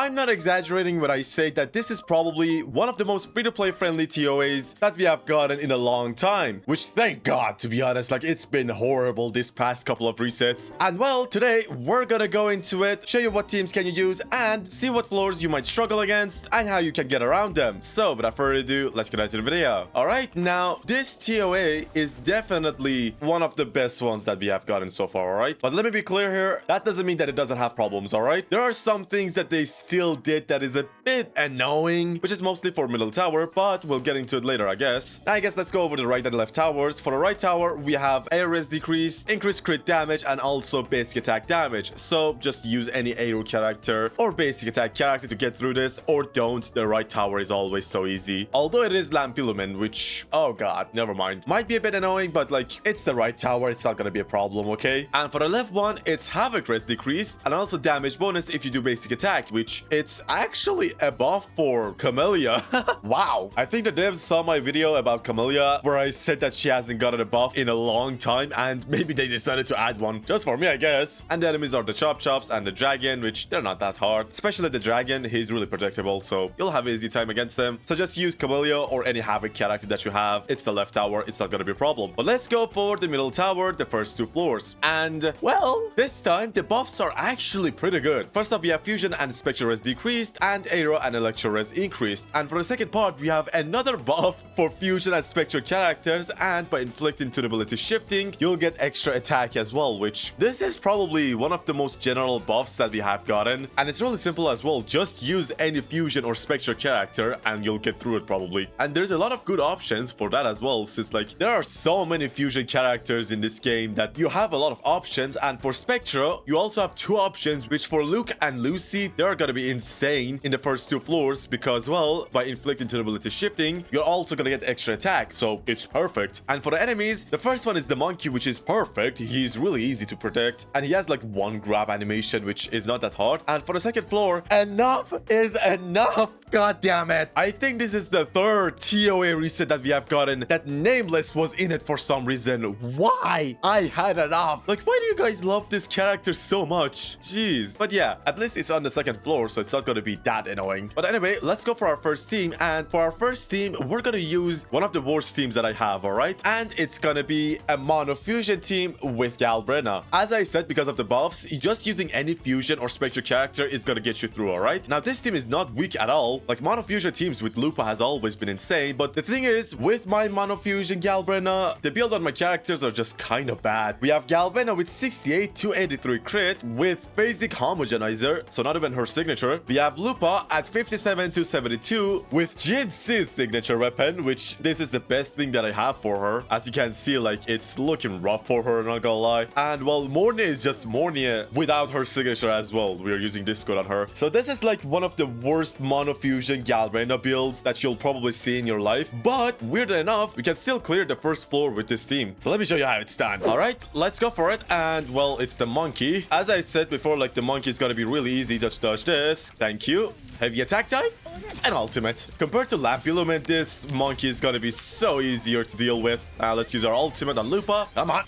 I'm not exaggerating when I say that this is probably one of the most free-to-play friendly TOAs that we have gotten in a long time. Which, thank God, to be honest, like it's been horrible this past couple of resets. And well, today we're gonna go into it, show you what teams can you use, and see what floors you might struggle against, and how you can get around them. So, without further ado, let's get into the video. Alright, now, this TOA is definitely one of the best ones that we have gotten so far, alright? But let me be clear here, that doesn't mean that it doesn't have problems, alright? There are some things that they still did that is a bit annoying, which is mostly for middle tower, but we'll get into it later, I guess. Now, I guess let's go over the right and left towers. For the right tower, we have ARS decrease, increased crit damage, and also basic attack damage. So, just use any ARO character or basic attack character to get through this, or don't. The right tower is always so easy. Although it is Lampilumen, which, oh god, never mind. Might be a bit annoying, but like, it's the right tower, it's not gonna be a problem, okay? And for the left one, it's Havoc Res decreased, and also damage bonus if you do basic attack, which it's actually a buff for Camellia. Wow. I think the devs saw my video about Camellia, where I said that she hasn't gotten a buff in a long time, and maybe they decided to add one, just for me, I guess. And the enemies are the Chop Chops and the Dragon, which they're not that hard. Especially the Dragon, he's really predictable, so you'll have easy time against him. So just use Camellia or any Havoc character that you have. It's the left tower, it's not gonna be a problem. But let's go for the middle tower, the first two floors. And, well, this time the buffs are actually pretty good. First off, we have Fusion and Spectre Res decreased, and Aero and Electro Res increased. And for the second part, we have another buff for Fusion and Spectre characters, and by inflicting tunability shifting, you'll get extra attack as well, which this is probably one of the most general buffs that we have gotten. And it's really simple as well. Just use any Fusion or Spectre character and you'll get through it probably. And there's a lot of good options for that as well, since like there are so many Fusion characters in this game that you have a lot of options. And for Spectre, you also have two options, which for Luke and Lucy, they're gonna be insane in the first two floors because, well, by inflicting tunability shifting, you're also gonna get extra attack, so it's perfect. And for the enemies, the first one is the monkey, which is perfect. He's really easy to protect, and he has like one grab animation, which is not that hard. And for the second floor, enough is enough. God damn it. I think this is the third TOA reset that we have gotten that Nameless was in it for some reason. Why? I had enough. Like, why do you guys love this character so much? Jeez. But yeah, at least it's on the second floor, so it's not gonna be that annoying. But anyway, let's go for our first team. And for our first team, we're gonna use one of the worst teams that I have, alright? And it's gonna be a Mono Fusion team with Galbrena. As I said, because of the buffs, just using any Fusion or Spectre character is gonna get you through, alright? Now, this team is not weak at all. Like, Mono Fusion teams with Lupa has always been insane, but the thing is, with my Mono Fusion Galbrena, the build on my characters are just kind of bad. We have Galbrena with 68 to 83 crit with basic homogenizer, so not even her signature. We have Lupa at 57 to 72 with Jinxi's signature weapon, which this is the best thing that I have for her. As you can see, like, it's looking rough for her, not gonna lie. And well, Mornia is just Mornia without her signature as well. We are using Discord on her. So this is like one of the worst Mono Fusion Galbrena builds that you'll probably see in your life. But weirdly enough, we can still clear the first floor with this team. So let me show you how it's done. Alright, let's go for it. And well, it's the monkey. As I said before, like, the monkey is gonna be really easy. Just dodge this. Thank you. Heavy attack type and ultimate. Compared to Lampilumen, this monkey is gonna be so easier to deal with. Let's use our ultimate on Lupa. Come on.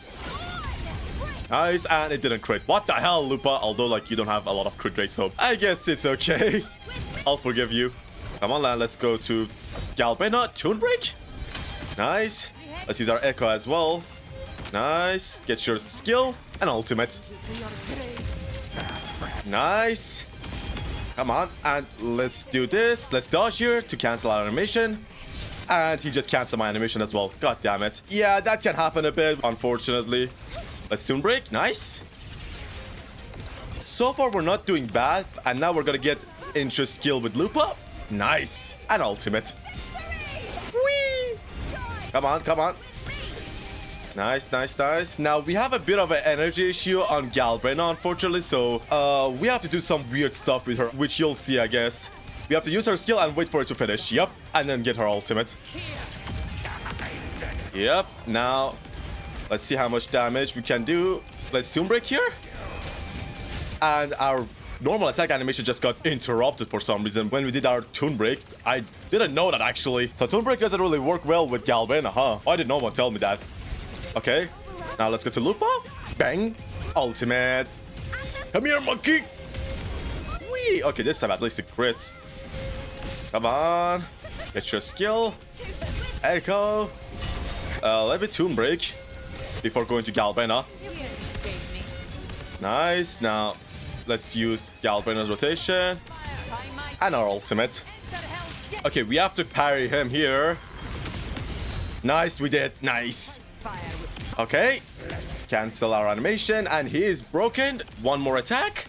Nice, and it didn't crit. What the hell, Lupa? Although, like, you don't have a lot of crit rate, so I guess it's okay. I'll forgive you. Come on, lad. Let's go to Galbrena. Toon Break. Nice. Let's use our Echo as well. Nice. Get your skill and ultimate. Nice. Come on, and let's do this. Let's dodge here to cancel our animation. And he just canceled my animation as well. God damn it. Yeah, that can happen a bit, unfortunately. Let's Toon Break. Nice. So far, we're not doing bad. And now we're gonna get interest skill with Lupa. Nice. And ultimate. Whee! Come on, come on. Nice, nice, nice. Now, we have a bit of an energy issue on Galbrena, unfortunately. So, we have to do some weird stuff with her, which you'll see, I guess. We have to use her skill and wait for it to finish. Yep. And then get her ultimate. Yep. Now, let's see how much damage we can do. Let's Toon Break here. And our normal attack animation just got interrupted for some reason when we did our Toon Break. I didn't know that, actually. So Toon Break doesn't really work well with Galbrena, huh? Why did no one tell me that? Okay. Now let's go to Lupa. Bang. Ultimate. Come here, monkey. Whee! Whee! Okay, this time at least it crits. Come on. Get your skill. Echo. Let me Tomb Break before going to Galbena. Nice. Now, let's use Galbena's rotation. And our ultimate. Okay, we have to parry him here. Nice, we did. Nice. Okay. Cancel our animation. And he is broken. One more attack.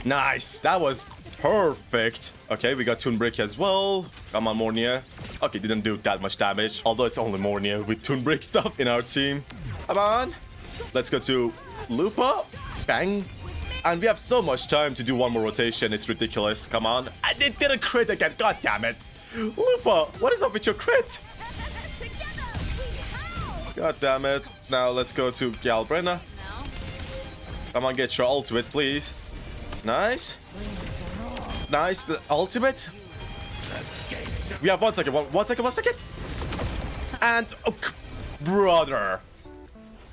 Nice. That was perfect. Okay, we got Tomb Break as well. Come on, Mornia. Okay, didn't do that much damage. Although it's only Mornia with Tomb Break stuff in our team. Come on. Let's go to Lupa. Bang. And we have so much time to do one more rotation. It's ridiculous. Come on. And it did a crit again. God damn it. Lupa, what is up with your crit? God damn it. Now let's go to Galbena. Come on, get your ultimate, please. Nice. Nice. The ultimate. We have 1 second. One second. And... Oh, brother.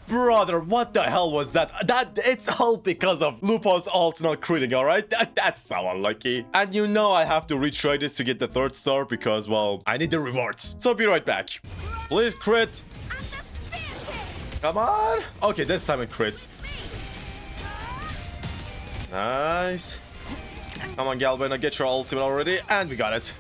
Brother, what the hell was that? It's all because of Lupo's ult not critting, alright? That's so unlucky. And you know I have to retry this to get the 3rd star because, well, I need the rewards. So I'll be right back. Please crit. Come on. Okay, this time it crits. Nice. Come on, Galbena, get your ultimate already. And we got it.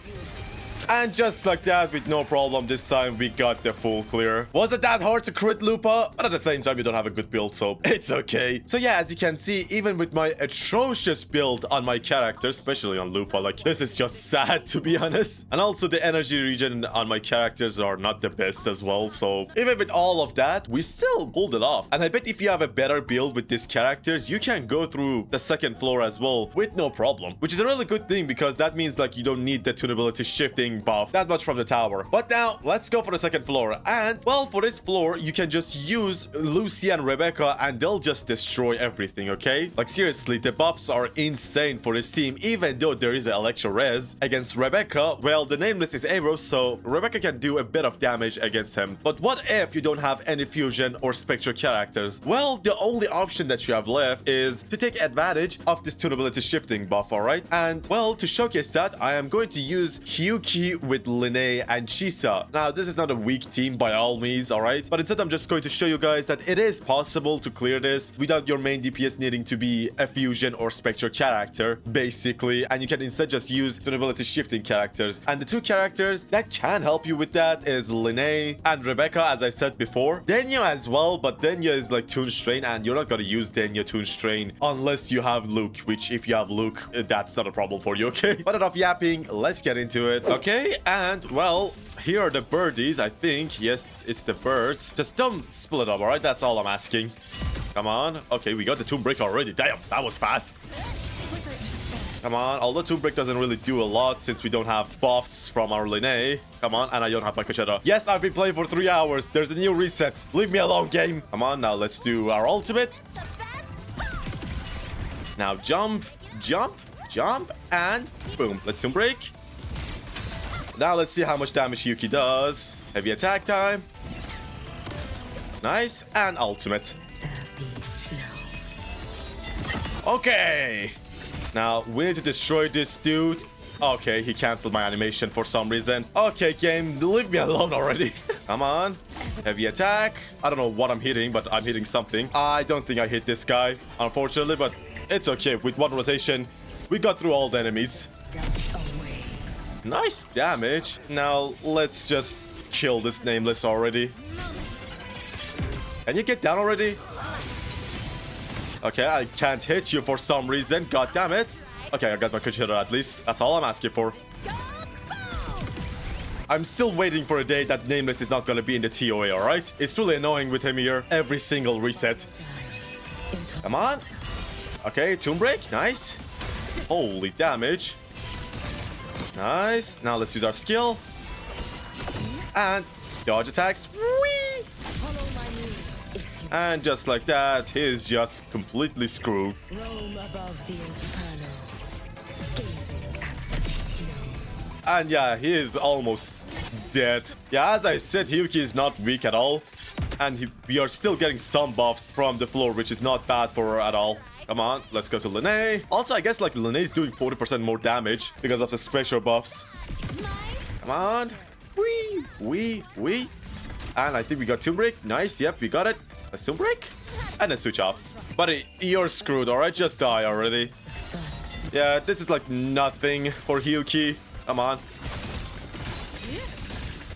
And just like that, with no problem, this time we got the full clear. Was it that hard to crit Lupa? But at the same time, you don't have a good build, so it's okay. So yeah, as you can see, even with my atrocious build on my character, especially on Lupa, like, this is just sad, to be honest. And also, the energy regen on my characters are not the best as well. So even with all of that, we still pulled it off. And I bet if you have a better build with these characters, you can go through the 2nd floor as well with no problem. Which is a really good thing, because that means, like, you don't need the tunability shifting buff that much from the tower. But now let's go for the 2nd floor. And well, for this floor you can just use Lucy and Rebecca and they'll just destroy everything. Okay, like seriously, the buffs are insane for this team. Even though there is an Electro Res against Rebecca, well, the nameless is Aero, so Rebecca can do a bit of damage against him. But what if you don't have any fusion or spectral characters? Well, the only option that you have left is to take advantage of this tunability shifting buff. All right, and well, to showcase that, I am going to use Hyuki with Linne and Chisa. Now, this is not a weak team by all means, alright? But instead, I'm just going to show you guys that it is possible to clear this without your main DPS needing to be a fusion or spectral character, basically. And you can instead just use durability shifting characters. And the 2 characters that can help you with that is Linne and Rebecca, as I said before. Denya as well, but Denya is like Toon Strain, and you're not gonna use Denya Toon Strain unless you have Luuk, which if you have Luuk, that's not a problem for you, okay? But enough yapping, let's get into it. Okay, and well, here are the birdies, I think. Yes, it's the birds. Just don't split up, alright? That's all I'm asking. Come on. Okay, we got the Tomb Break already. Damn, that was fast. Come on. Although Tomb Break doesn't really do a lot since we don't have buffs from our Linne. Come on, and I don't have my Kuchera. Yes, I've been playing for 3 hours. There's a new reset. Leave me alone, game. Come on, now let's do our ultimate. Now jump, jump, jump, and boom. Let's Tomb Break. Now let's see how much damage Hyuki does. Heavy attack time. Nice. And ultimate. Okay. Now we need to destroy this dude. Okay, he canceled my animation for some reason. Okay, game, leave me alone already. Come on. Heavy attack. I don't know what I'm hitting, but I'm hitting something. I don't think I hit this guy, unfortunately, but it's okay. With one rotation, we got through all the enemies. Nice damage. Now, let's just kill this nameless already. Can you get down already? Okay, I can't hit you for some reason. God damn it. Okay, I got my Kuchera at least. That's all I'm asking for. I'm still waiting for a day that nameless is not going to be in the TOA, alright? It's really annoying with him here. Every single reset. Come on. Okay, Tomb Break. Nice. Holy damage. Nice. Now let's use our skill. And dodge attacks. Whee! And just like that, he's just completely screwed. And yeah, he is almost dead. Yeah, as I said, Hyuki is not weak at all. And we are still getting some buffs from the floor, which is not bad for her at all. Come on, let's go to Lene. Also, I guess like Lene's doing 40% more damage because of the special buffs. Come on. Wee. And I think we got Tomb Break. Nice, yep, we got it. A Tomb Break and a switch off. Buddy, you're screwed, alright? Just die already. Yeah, this is like nothing for Hyuki. Come on.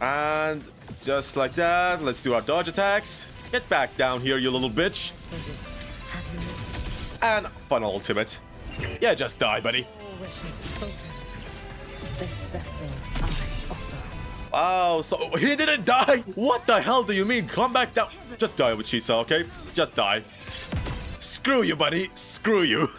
And just like that, let's do our dodge attacks. Get back down here, you little bitch. And final ultimate. Yeah, just die, buddy. Wow, so he didn't die? What the hell do you mean? Come back down. Just die with Shisa, okay? Just die. Screw you, buddy. Screw you.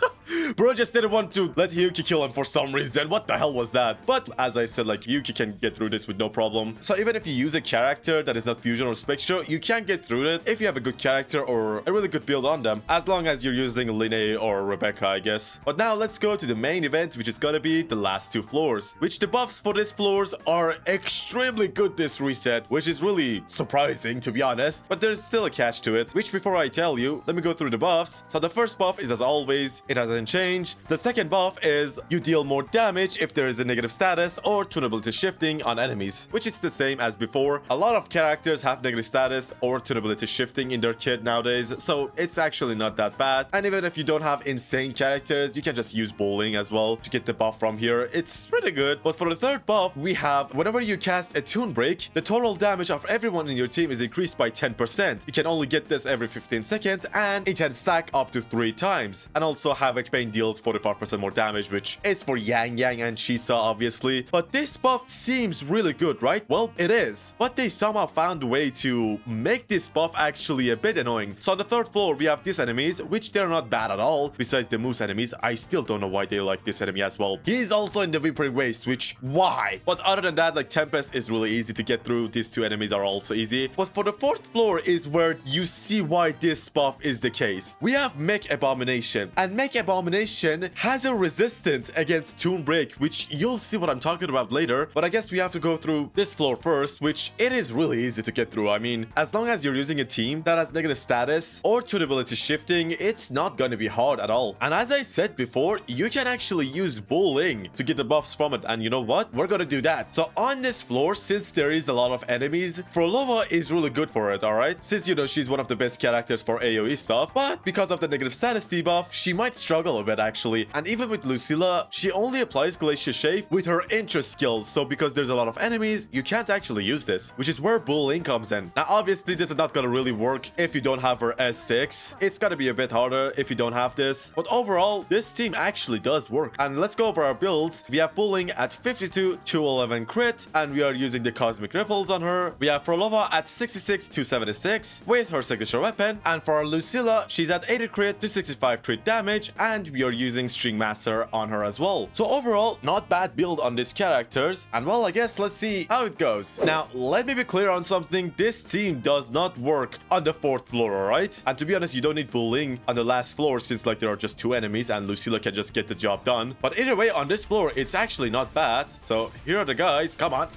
Bro just didn't want to let Hyuki kill him for some reason. What the hell was that? But as I said, like, Hyuki can get through this with no problem. So even if you use a character that is not fusion or spectral, you can get through it if you have a good character or a really good build on them. As long as you're using Lene or Rebecca, I guess. But now let's go to the main event, which is gonna be the last two floors. Which the buffs for these floors are extremely good this reset, which is really surprising to be honest. But there's still a catch to it, which before I tell you, let me go through the buffs. So the first buff is as always, it hasn't changed. The second buff is you deal more damage if there is a negative status or tunability shifting on enemies, which is the same as before. A lot of characters have negative status or tunability shifting in their kit nowadays, so it's actually not that bad. And even if you don't have insane characters, you can just use bowling as well to get the buff from here. It's pretty good. But for the third buff, we have whenever you cast a Toon Break, the total damage of everyone in your team is increased by 10%. You can only get this every 15 seconds and it can stack up to 3 times. And also Havoc Pain deals 45% more damage, which it's for Yang and Shisa obviously. But this buff seems really good, right? Well, it is. But they somehow found a way to make this buff actually a bit annoying. So on the third floor, we have these enemies, which they're not bad at all. Besides the moose enemies, I still don't know why they like this enemy as well. He's also in the Whimpering Waste, which why? But other than that, like Tempest is really easy to get through. These two enemies are also easy. But for the fourth floor is where you see why this buff is the case. We have Mech Abomination, and Mech Abomination has a resistance against Toon Break, which you'll see what I'm talking about later. But I guess we have to go through this floor first, which it is really easy to get through. I mean, as long as you're using a team that has negative status or tunability shifting, it's not gonna be hard at all. And as I said before, you can actually use Bowling to get the buffs from it. And you know what? We're gonna do that. So on this floor, since there is a lot of enemies, Frolova is really good for it, alright? Since, you know, she's one of the best characters for AoE stuff. But because of the negative status debuff, she might struggle a bit actually. And even with Lucilla, she only applies Glacier Shave with her interest skills. So because there's a lot of enemies, you can't actually use this, which is where Bowling comes in. Now, obviously, this is not gonna really work if you don't have her S6. It's gonna be a bit harder if you don't have this. But overall, this team actually does work. And let's go over our builds. We have Bowling at 52, 211 crit, and we are using the Cosmic Ripples on her. We have Frolova at 66, 276 with her signature weapon. And for our Lucilla, she's at 80 crit, 265 crit damage, and we are using String Master on her as well. So overall, not bad build on these characters. And well, I guess let's see how it goes. Now, let me be clear on something. This team does not work on the fourth floor, alright? And to be honest, you don't need Bowling on the last floor since like there are just 2 enemies and Lucilla can just get the job done. But either way, on this floor, it's actually not bad. So here are the guys. Come on.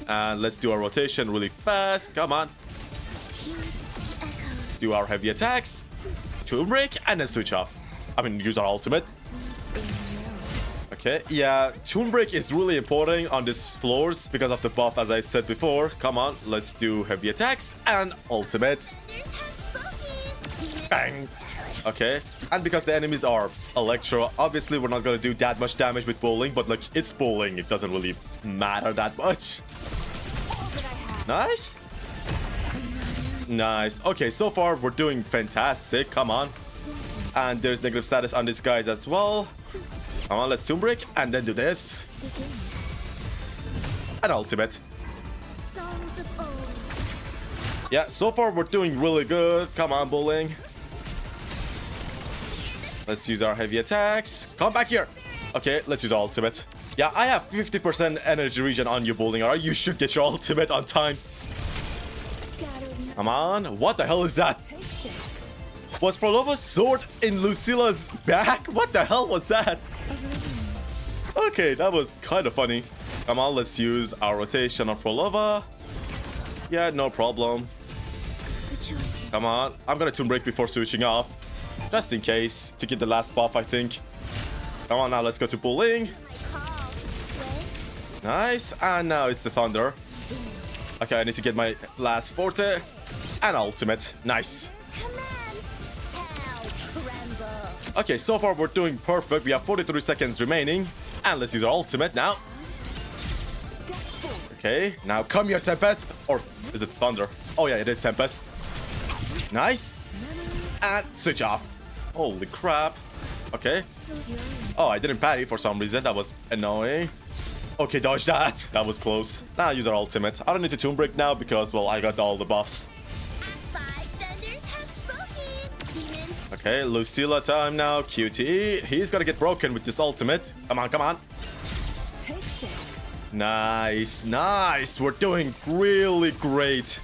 And let's do our rotation really fast. Come on. Do our heavy attacks. Toon Break and then switch off. I mean, use our ultimate. Okay, yeah, Toon Break is really important on these floors because of the buff, as I said before. Come on, let's do heavy attacks and ultimate. Bang. Okay, and because the enemies are Electro, obviously we're not gonna do that much damage with Bowling, but like, it's Bowling. It doesn't really matter that much. Nice. Nice. Okay, so far we're doing fantastic. Come on. And there's negative status on these guys as well. Come on, let's Toon Break and then do this. And ultimate. Yeah, so far we're doing really good. Come on, Bowling. Let's use our heavy attacks. Come back here. Okay, let's use our ultimate. Yeah, I have 50% energy regen on you, Bowling. Alright, you should get your ultimate on time. Come on. What the hell is that? Was Frolova's sword in Lucilla's back? What the hell was that? Okay, that was kind of funny. Come on, let's use our rotation on Frolova. Yeah, no problem. Come on. I'm gonna Toon Break before switching off. Just in case. To get the last buff, I think. Come on, now let's go to bullying. Nice. And now it's the thunder. Okay, I need to get my last forte. And ultimate. Nice. Okay, so far we're doing perfect. We have 43 seconds remaining. And let's use our ultimate now. Okay, now come here, Tempest. Or is it Thunder? Oh yeah, it is Tempest. Nice. And switch off. Holy crap. Okay. Oh, I didn't parry for some reason. That was annoying. Okay, dodge that. That was close. Now use our ultimate. I don't need to Tomb Break now because, well, I got all the buffs. Okay, Lucilla time now. QTE. He's gonna get broken with this ultimate. Come on, come on. Nice, nice. We're doing really great.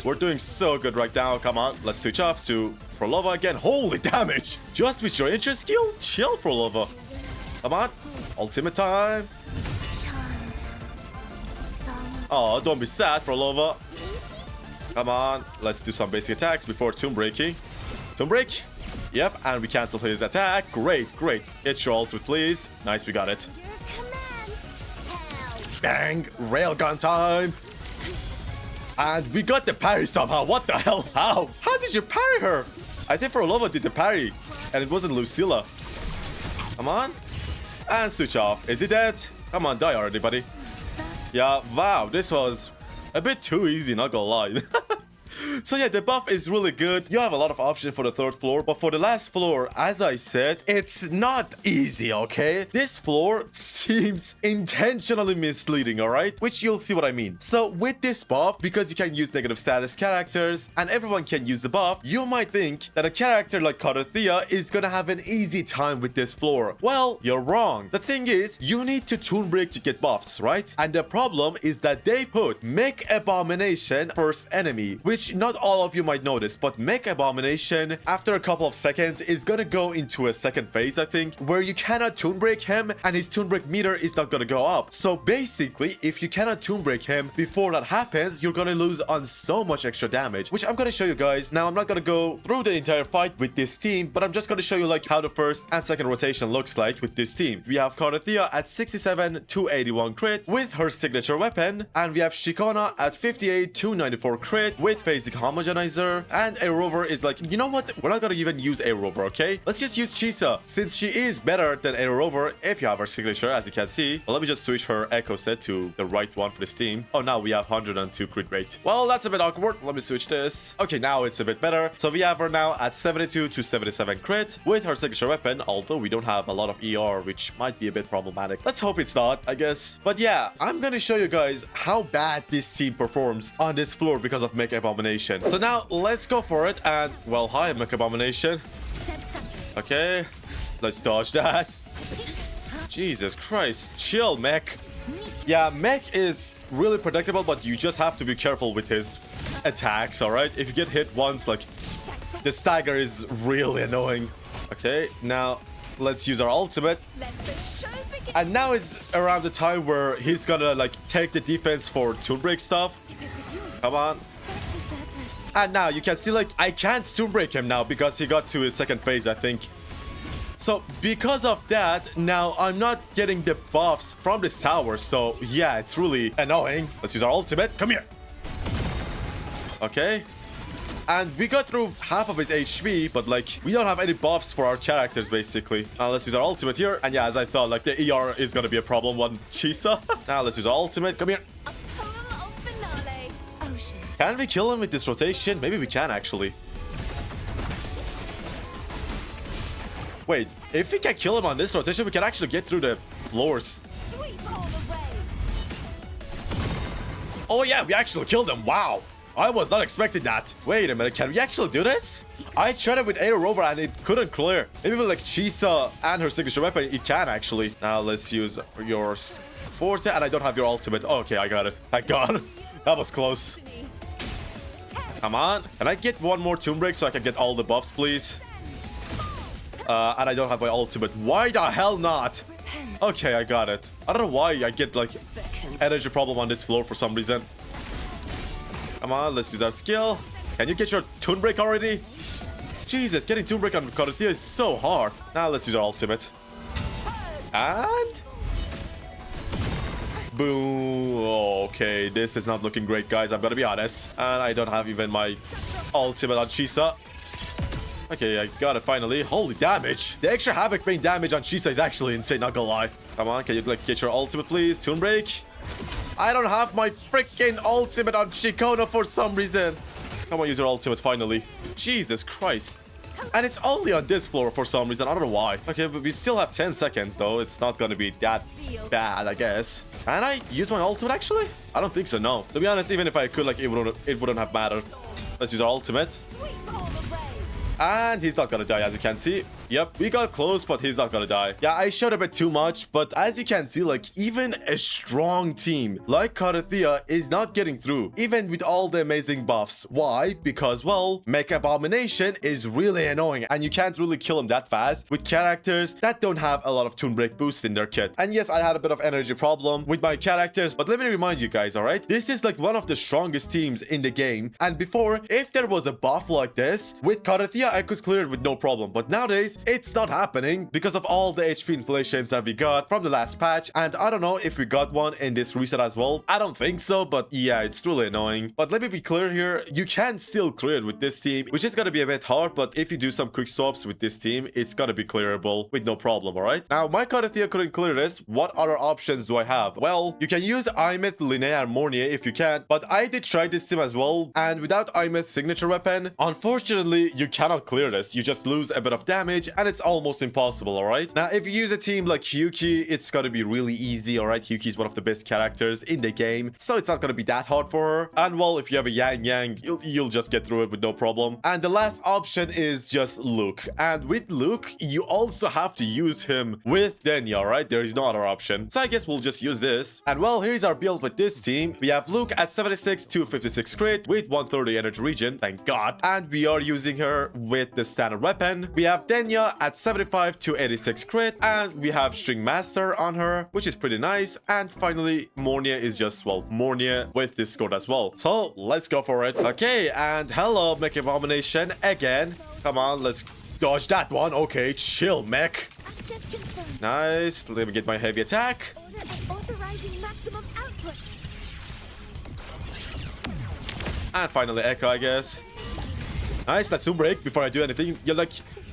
We're doing so good right now. Come on, let's switch off to Frolova again. Holy damage. Just with your intro skill. Chill, Frolova. Come on. Ultimate time. Oh, don't be sad, Frolova. Come on. Let's do some basic attacks before Tomb Breaking. Tomb Break. Yep, and we cancel his attack. Great, great. Hit your ultimate, please. Nice, we got it. Bang! Railgun time! And we got the parry somehow. What the hell? How? How did you parry her? I think Frolova did the parry. And it wasn't Lucilla. Come on. And switch off. Is he dead? Come on, die already, buddy. Yeah, wow. This was a bit too easy, not gonna lie. So yeah, the buff is really good. You have a lot of options for the third floor, but for the last floor, as I said, it's not easy, okay? This floor seems intentionally misleading, all right? Which you'll see what I mean. So with this buff, because you can use negative status characters and everyone can use the buff, you might think that a character like Cartethyia is gonna have an easy time with this floor. Well, you're wrong. The thing is, you need to Tomb Break to get buffs, right? And the problem is that they put Mech Abomination first enemy, which not all of you might notice, but Mech Abomination, after a couple of seconds, is gonna go into a second phase, I think, where you cannot Tomb Break him and his Tomb Break meter is not gonna go up. So basically, if you cannot Tomb Break him before that happens, you're gonna lose on so much extra damage, which I'm gonna show you guys. Now, I'm not gonna go through the entire fight with this team, but I'm just gonna show you like how the first and second rotation looks like with this team. We have Cartethyia at 67 281 crit with her signature weapon, and we have Shikona at 58 294 crit with basic homogenizer, and a rover is like, you know what, we're not gonna even use a rover, okay? Let's just use Chisa, since she is better than a rover if you have her signature, as you can see. Well, let me just switch her echo set to the right one for this team. Oh, now we have 102 crit rate. Well, that's a bit awkward. Let me switch this. Okay, now it's a bit better. So we have her now at 72 to 77 crit with her signature weapon, although we don't have a lot of ER, which might be a bit problematic. Let's hope it's not, I guess. But yeah, I'm gonna show you guys how bad this team performs on this floor because of Mech Abomination. So now let's go for it. And well, hi, Mech Abomination. Okay, let's dodge that. Jesus Christ, chill, Mech. Yeah, Mech is really predictable, but you just have to be careful with his attacks, all right? If you get hit once, like, the stagger is really annoying. Okay, now let's use our ultimate. And now it's around the time where he's gonna like take the defense for Tomb Break stuff. Come on. And now you can see like I can't Tomb Break him now because he got to his second phase, I think. So because of that, now I'm not getting the buffs from this tower. So yeah, it's really annoying. Let's use our ultimate. Come here. Okay. And we got through half of his HP, but like we don't have any buffs for our characters basically. Now let's use our ultimate here. And yeah, as I thought, like the ER is gonna be a problem on Chisa. Now let's use our ultimate. Come here. Can we kill him with this rotation? Maybe we can actually. Wait, if we can kill him on this rotation, we can actually get through the floors. Oh yeah, we actually killed him. Wow. I was not expecting that. Wait a minute, can we actually do this? I tried it with Air Rover and it couldn't clear. Maybe with like Chisa and her signature weapon, it can actually. Now let's use your force and I don't have your ultimate. Oh, okay, I got it. Thank God. That was close. Come on. Can I get one more Tomb Break so I can get all the buffs, please? And I don't have my ultimate. Why the hell not? Okay, I got it. I don't know why I get like energy problem on this floor for some reason. Come on, let's use our skill. Can you get your Tomb Break already? Jesus, getting Tomb Break on cartethyia is so hard. Now let's use our ultimate. And... boom. Okay, this is not looking great, guys. I'm gonna be honest. And I don't have even my ultimate on Shisa. Okay, I got it finally. Holy damage. The extra Havoc main damage on Shisa is actually insane, not gonna lie. Come on, can you like get your ultimate, please? Tomb Break. I don't have my freaking ultimate on Shikona for some reason. Come on, use your ultimate finally. Jesus Christ. And it's only on this floor for some reason. I don't know why. Okay, but we still have 10 seconds, though. It's not gonna be that bad, I guess. Can I use my ultimate, actually? I don't think so, no. To be honest, even if I could, like, it wouldn't have mattered. Let's use our ultimate. And he's not gonna die, as you can see. Yep, we got close, but he's not gonna die. Yeah, I showed a bit too much, but as you can see, like, even a strong team like cartethyia is not getting through, even with all the amazing buffs. Why? Because, well, Mech Abomination is really annoying, and you can't really kill him that fast with characters that don't have a lot of Tomb Break boosts in their kit. And yes, I had a bit of energy problem with my characters, but let me remind you guys, alright? This is like one of the strongest teams in the game, and before, if there was a buff like this, with cartethyia, I could clear it with no problem, but nowadays, it's not happening because of all the HP inflations that we got from the last patch, and I don't know if we got one in this reset as well. I don't think so, but yeah, it's really annoying. But let me be clear here, you can still clear it with this team, which is gonna be a bit hard, but if you do some quick swaps with this team, it's gonna be clearable with no problem, alright? Now, my cartethyia couldn't clear this. What other options do I have? Well, you can use Imeth, Linnea, and Mornia if you can, but I did try this team as well, and without Imeth's signature weapon, unfortunately, you cannot clear this. You just lose a bit of damage, and it's almost impossible, alright? Now, if you use a team like Hyuki, it's gonna be really easy, alright? Hyuki is one of the best characters in the game, so it's not gonna be that hard for her. And well, if you have a Yang Yang, you'll just get through it with no problem. And the last option is just Luuk. And with Luuk, you also have to use him with Denya, alright? There is no other option. So I guess we'll just use this. And well, here's our build with this team. We have Luuk at 76 to 56 crit with 130 energy regen, thank God. And we are using her with the standard weapon. We have Denya at 75 to 86 crit, and we have String Master on her, which is pretty nice. And finally, Mornia is just, well, Mornia with this score as well. So let's go for it. Okay, and hello, Mech Abomination again. Come on, let's dodge that one. Okay, chill, Mech. Nice. Let me get my heavy attack. And finally, Echo, I guess. Nice, that Tomb Break before I do anything. You're like,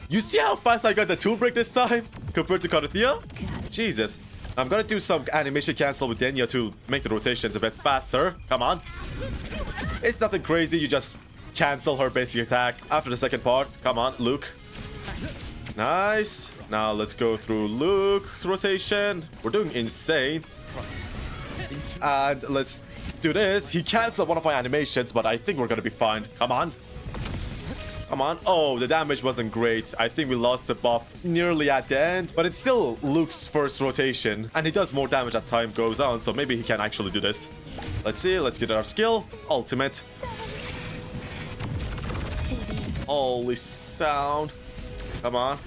you see how fast I got the Tomb Break this time compared to cartethyia? Jesus. I'm gonna do some animation cancel with Denya to make the rotations a bit faster. Come on. It's nothing crazy. You just cancel her basic attack after the second part. Come on, Luuk. Nice. Now let's go through Luuk's rotation. We're doing insane. And let's do this. He canceled one of my animations, but I think we're gonna be fine. Come on. Come on. Oh, the damage wasn't great. I think we lost the buff nearly at the end, but it's still Luke's first rotation, and he does more damage as time goes on, so maybe he can actually do this. Let's see. Let's get our skill. Ultimate. Holy sound. Come on.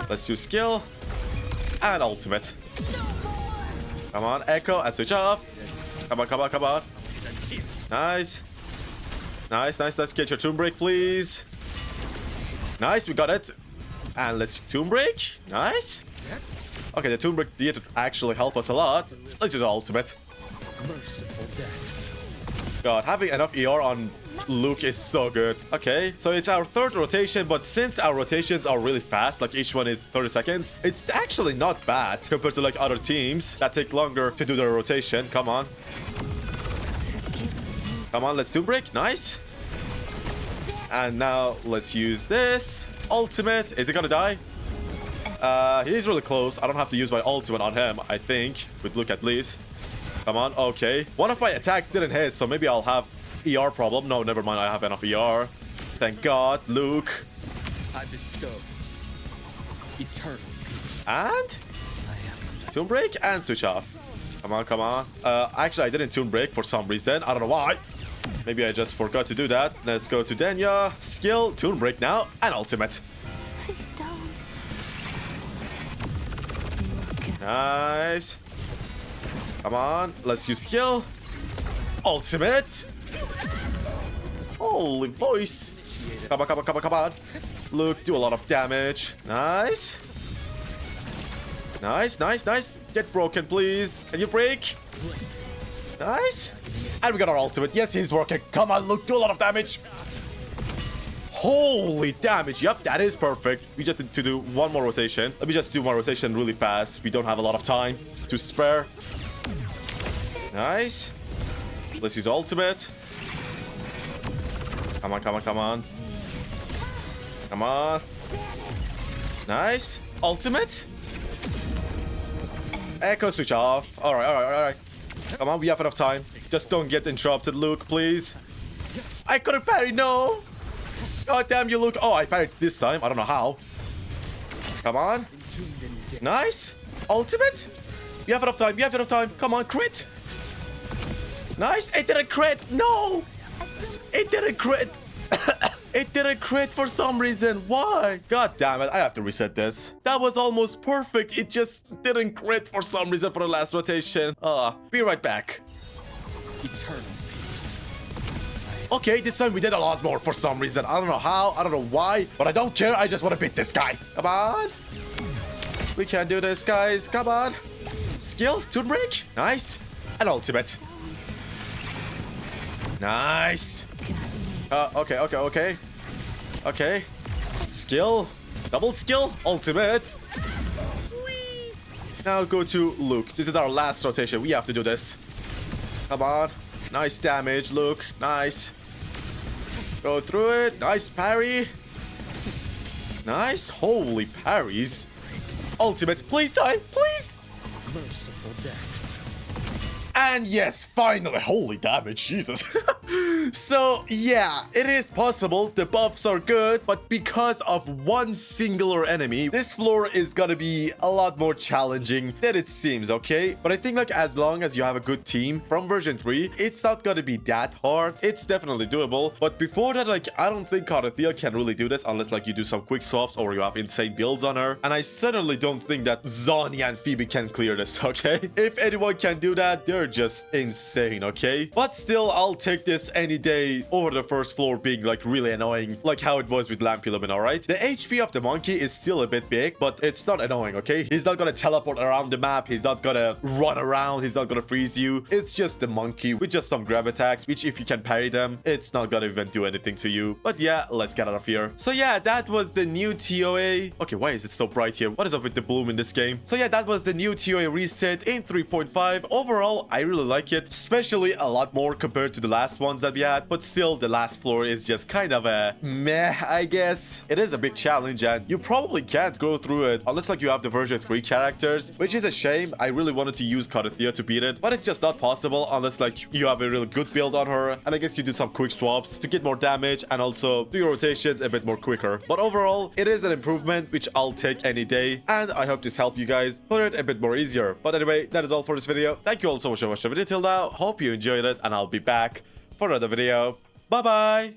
Let's use skill. And ultimate. Come on. Echo and switch off. Come on, come on, come on. Nice. Nice, nice. Let's get your Tomb Break, please. Nice, we got it. And let's Tomb Break. Nice. Okay, the Tomb Break did actually help us a lot. Let's use the ultimate. God, having enough ER on Luuk is so good. Okay, so it's our third rotation, but since our rotations are really fast, like each one is 30 seconds, it's actually not bad compared to like other teams that take longer to do their rotation. Come on. Come on, let's Tomb Break. Nice. And now let's use this. Ultimate. Is it gonna die? He's really close. I don't have to use my ultimate on him, I think. With Luuk at least. Come on. Okay. One of my attacks didn't hit, so maybe I'll have ER problem. No, never mind. I have enough ER. Thank God. Luuk. I bestow eternal peace. And? Tomb Break and switch off. Come on, come on. Actually, I didn't Tomb Break for some reason. I don't know why. Maybe I just forgot to do that. Let's go to Denya. Skill, Tomb Break now, and ultimate. Please don't. Nice. Come on. Let's use skill. Ultimate. Holy voice. Come on, come on, come on, come on. Luuk, do a lot of damage. Nice. Nice, nice, nice. Get broken, please. Can you break? Nice. And we got our ultimate. Yes, he's working. Come on, Luuk, do a lot of damage. Holy damage. Yep, that is perfect. We just need to do one more rotation. Let me just do one rotation really fast. We don't have a lot of time to spare. Nice. Let's use ultimate. Come on, come on, come on. Come on. Nice. Ultimate. Echo switch off. Alright, alright, alright. Come on, we have enough time. Just don't get interrupted, Luuk, please. I couldn't parry, no. God damn you, Luuk. Oh, I parried this time. I don't know how. Come on. Nice. Ultimate. We have enough time. We have enough time. Come on, crit. Nice. It didn't crit. No. It didn't crit. It didn't crit for some reason. Why? God damn it. I have to reset this. That was almost perfect. It just didn't crit for some reason for the last rotation. Be right back. Eternal feast. Okay, this time we did a lot more for some reason. I don't know how. I don't know why. But I don't care. I just want to beat this guy. Come on. We can do this, guys. Come on. Skill. Toon break. Nice. And ultimate. Nice. Okay, okay, okay. Okay. Skill. Double skill. Ultimate. Whee. Now go to Luuk. This is our last rotation. We have to do this. Come on. Nice damage, Luuk. Nice. Go through it. Nice parry. Nice. Holy parries. Ultimate. Please die. Please. Merciful death. And yes, finally. Holy damage. Jesus. So, yeah, it is possible. The buffs are good, but because of one singular enemy, this floor is gonna be a lot more challenging than it seems, okay? But I think, like, as long as you have a good team from version 3, it's not gonna be that hard. It's definitely doable. But before that, like, I don't think cartethyia can really do this unless, like, you do some quick swaps or you have insane builds on her. And I certainly don't think that Zanya and Phoebe can clear this, okay? If anyone can do that, they're just insane, okay? But still, I'll take this any day over the first floor being like really annoying, like how it was with Lampulomin, alright? The HP of the monkey is still a bit big, but it's not annoying, okay? He's not gonna teleport around the map, he's not gonna run around, he's not gonna freeze you. It's just the monkey with just some grab attacks, which if you can parry them, it's not gonna even do anything to you. But yeah, let's get out of here. So yeah, that was the new TOA. Okay, why is it so bright here? What is up with the bloom in this game? So yeah, that was the new TOA reset in 3.5. Overall, I really like it, especially a lot more compared to the last ones that we had, but still the last floor is just kind of a meh, I guess. It is a big challenge and you probably can't go through it unless like you have the version 3 characters, which is a shame. I really wanted to use cartethyia to beat it, but it's just not possible unless like you have a really good build on her, and I guess you do some quick swaps to get more damage and also do your rotations a bit more quicker. But overall, it is an improvement which I'll take any day, and I hope this helped you guys clear it a bit more easier. But anyway, that is all for this video. Thank you all so much for watching the video till now. Hope you enjoyed it, and I'll be back for another video. Bye bye.